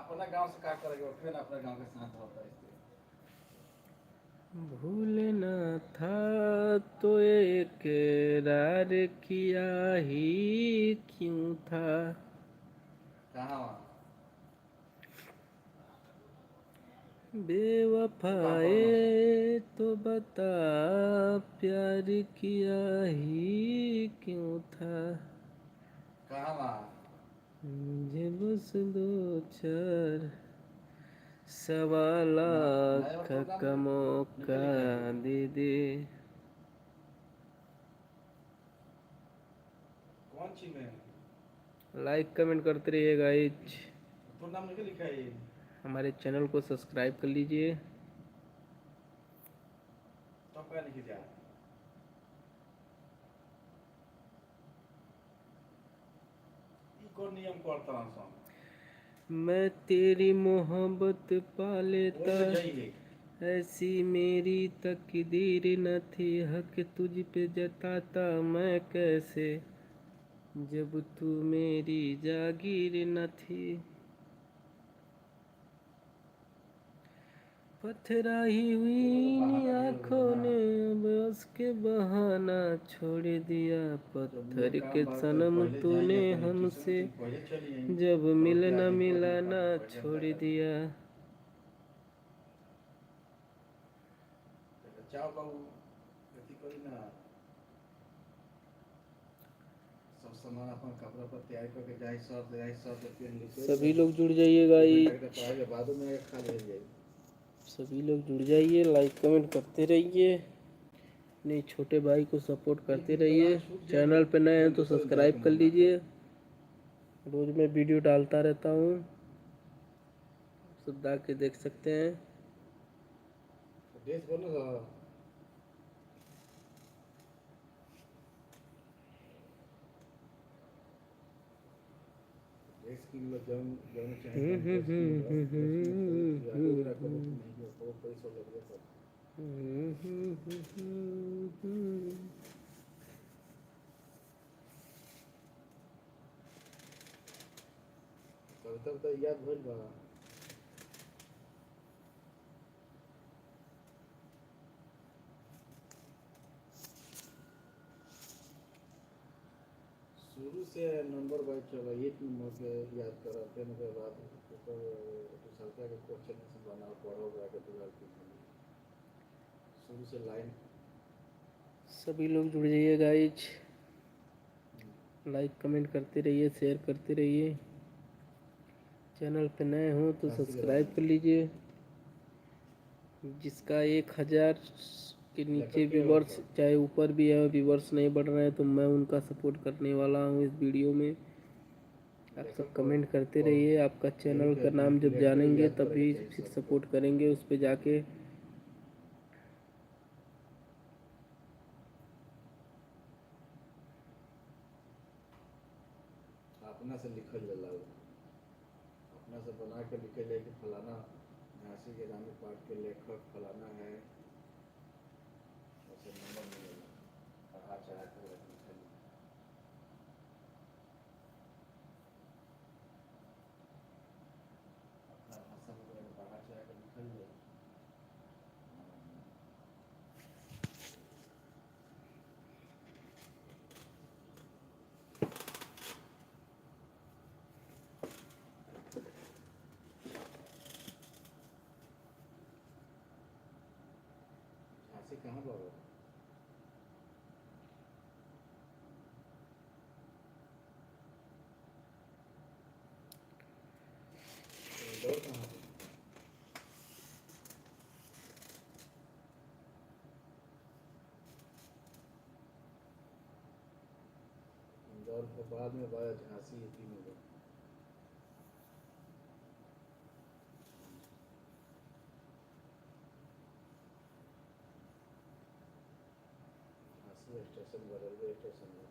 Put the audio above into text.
अपना गांव से का करेगा, फिर अपना गांव के साथ होता है इसलिए। भूलना था तो इकरार किया ही क्यों था। कहाँ बेवफाए तो बता प्यार किया ही क्यों था। कहाँ मुझे बस दो चार सवाल नए प्रोग्राम का लिखे मौका लिखे है। दे दे। कौन सी में लाइक कमेंट करते रहिए गाइज। तो नाम लिखे लिखा है ये। हमारे चैनल को सब्सक्राइब कर लीजिए। तो क्या लिखी जा कौन नियम करता हूँ मैं तेरी मोहब्बत पा वही लेता, में जाइए। ऐसी मेरी तकदीर न थी। हक तुझ पे जताता मैं कैसे, जब तू मेरी जागीर न थी। पथराई वो हुई बहाना ढेर हो गया आँखों ना। ने बस के बहाना छोड़ दिया। जब वो पत्थर काम के बात तो सनम पहले तूने जाइए तनी ट्यूशन हमसे तुम पहले चली आई। जब तो क्या मिलना दिन को दिन मिलाना पढ़ पढ़ छोड़ जनता कर दिया। चाव बाबू गति करी ना। सब सामान अपन कपड़ा पर तैयार करके जाए शर्ट पहन ली सभी लोग जुड़ जाइए गाइस। पढ़ाई के बाद में खा ले जाए। सभी लोग जुड़ जाइए, लाइक कमेंट करते रहिए, अपने छोटे भाई को सपोर्ट करते रहिए। चैनल पे नए हैं तो सब्सक्राइब कर लीजिए। रोज़ मैं वीडियो डालता रहता हूँ, सब जाके देख सकते हैं। ड्रेस बोलो ना। ड्रेस की लो जम जम चाहे कम ड्रेस की लो ड्रेस में कोई आगे भी रखो तो नहीं हो तो पैसा लग जाता। कविता तो याद भइल बा। शुरू से नंबर बाय चला एक नंबर के याद करा फिर के बाद तो सरकार के क्वेश्चन से बनाओ पढ़ो आगे तो शुरू से लाइन। सभी लोग जुड़ जाइए गाइज, लाइक कमेंट करते रहिए, शेयर करते रहिए। चैनल पे नए हो तो सब्सक्राइब कर लीजिए। जिसका 1000 के नीचे व्यूवर्स, चाहे ऊपर भी है व्यूवर्स नहीं बढ़ रहे हैं, तो मैं उनका सपोर्ट करने वाला हूँ इस वीडियो में। आप सब कमेंट करते रहिए। आपका चैनल का नाम जब जानेंगे तभी फिर सपोर्ट करेंगे उस पर जाके। अपना से लिखल जाला अपना से बना के लिखे ले कि फलाना झांसी के रानी पाठ के लेखक फलाना है ऐसे नंबर मिलेगा पढ़ा चढ़ा कर लिखल अपना भाषा में पढ़ा चढ़ा कर लिखल जाए। झांसी कहाँ बाबा इंदौर कहाँ पे इंदौर के बाद में बाया झांसी ये तीनों लोग झांसी स्टेशन रेलवे स्टेशन है।